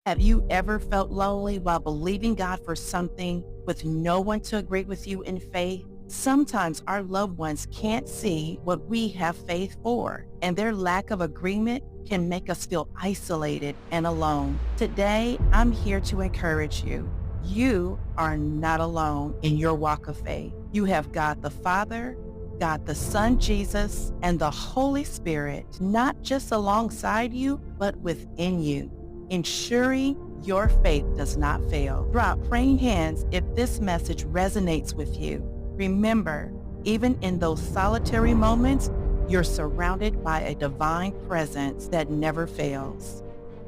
Have you ever felt lonely while believing God for something with no one to agree with you in faith? Sometimes our loved ones can't see what we have faith for, and their lack of agreement can make us feel isolated and alone. Today, I'm here to encourage you. You are not alone in your walk of faith. You have God the Father, God the Son Jesus, and the Holy Spirit, not just alongside you, but within you, ensuring your faith does not fail. Drop praying hands if this message resonates with you. Remember, even in those solitary moments, you're surrounded by a divine presence that never fails.